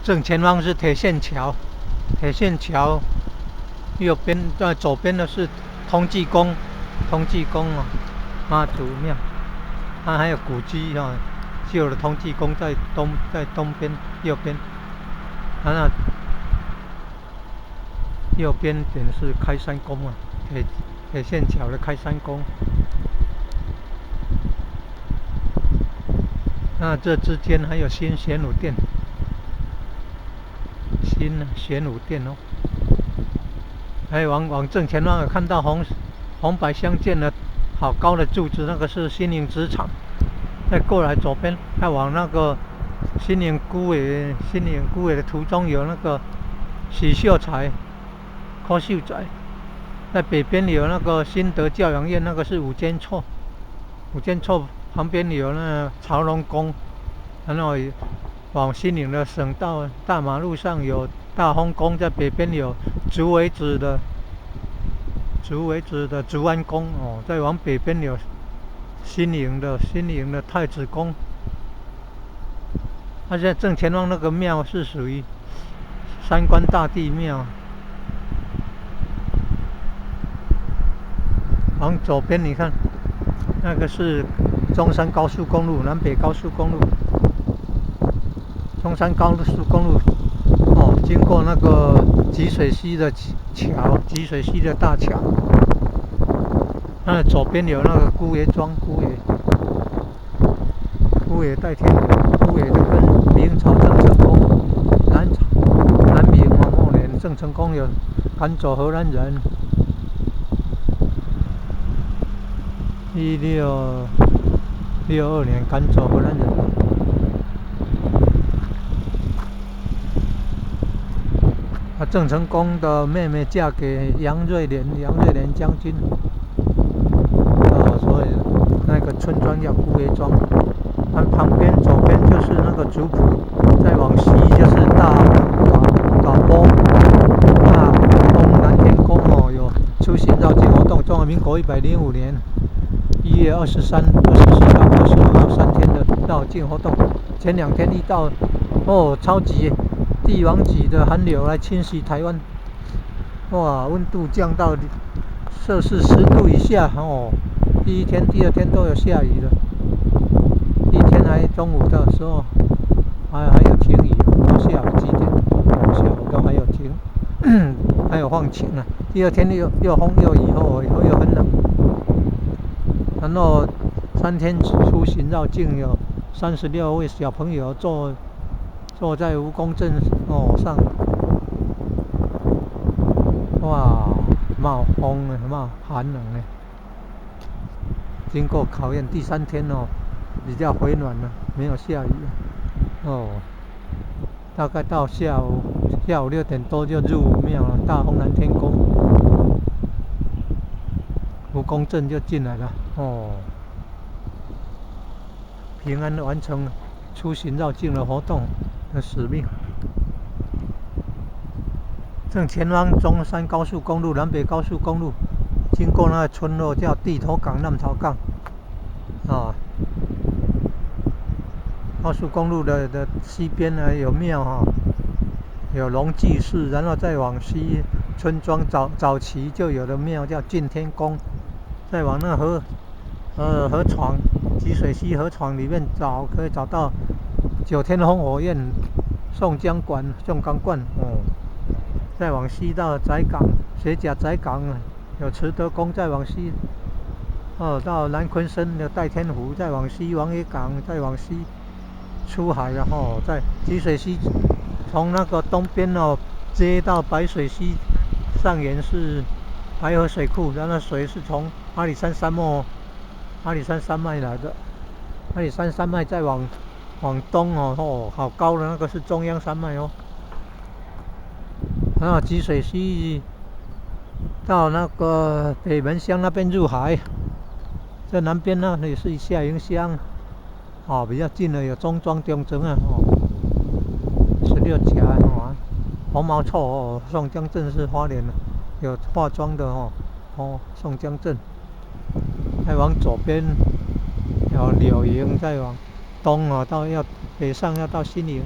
正前方是铁线桥，铁线桥右边左边的是通济宫，通济宫哦，妈祖庙，还有古迹哦，旧的通济宫在东边右边，那右边点是开山宫啊，铁线桥的开山宫。那这之间还有新玄武殿，新玄武殿哦。还有往正前方有看到红白相间的好高的柱子，那个是新营职场。再过来左边，再往那个新营孤尾的途中有那个许秀才、柯秀才。在北边有那个新德教养院，那个是五间厝旁边有那朝龙宫，然后往新营的省道大马路上有大丰宫，在北边有竹围子的竹安宫哦，再往北边有新营的太子宫。现在正前方那个庙是属于三官大帝庙。往左边你看，那个是中山高速公路，南北高速公路。中山高速公路哦，经过那个集水溪的桥，集水溪的大桥。那左边有那个姑爷庄，姑爷代天，姑爷的跟明朝郑成功，南明末年郑成功有赶走荷兰人。1662年赶走荷兰人。郑成功的妹妹嫁给杨瑞莲将军，所以那个村庄叫姑爷庄。旁边左边就是那个族谱，再往西就是大坡大东南天宫哦，有出行绕境活动。中华民国105年1月24号、25号3天的绕境活动。前2天遇到超级帝王级的寒流来侵袭台湾，哇，温度降到摄氏10度以下哦。第1天、第2天都有下雨的，第1天还中午的时候还有停雨，到下午几点？下午都还有停，还有放晴啊。第2天又风又雨以后又很冷。然后3天出行绕境有36位小朋友坐在蜈蚣阵上，哇，冒风冒寒冷呢。经过考验，第3天比较回暖了，没有下雨大概到下午6点多就入庙了，大丰南天宫，蜈蚣阵就进来了平安完成出行绕境的活动的使命。正前方中山高速公路、南北高速公路，经过那个村落叫地头港、浪潮港高速公路的西边呢有庙有龙济寺，然后再往西村庄早期就有的庙叫进天宫，再往那河床集水溪河床里面可以找到9天烽火宴、宋江馆、再往西到仔港、水甲仔港有慈德宫，再往西到南昆生的代天湖，再往西王爷港，再往西出海，然后在集水溪从那个东边接到白水溪上沿是白河水库，然后水是从阿里山山脉来的。阿里山山脉再往东好高的那个是中央山脉然后集水溪到那个北门乡那边入海，在南边那里是下营乡比较近的有中庄、中正16甲红毛厝宋江镇是花莲有化妆的宋江镇。再往左边有柳营，再往东要北上要到新营。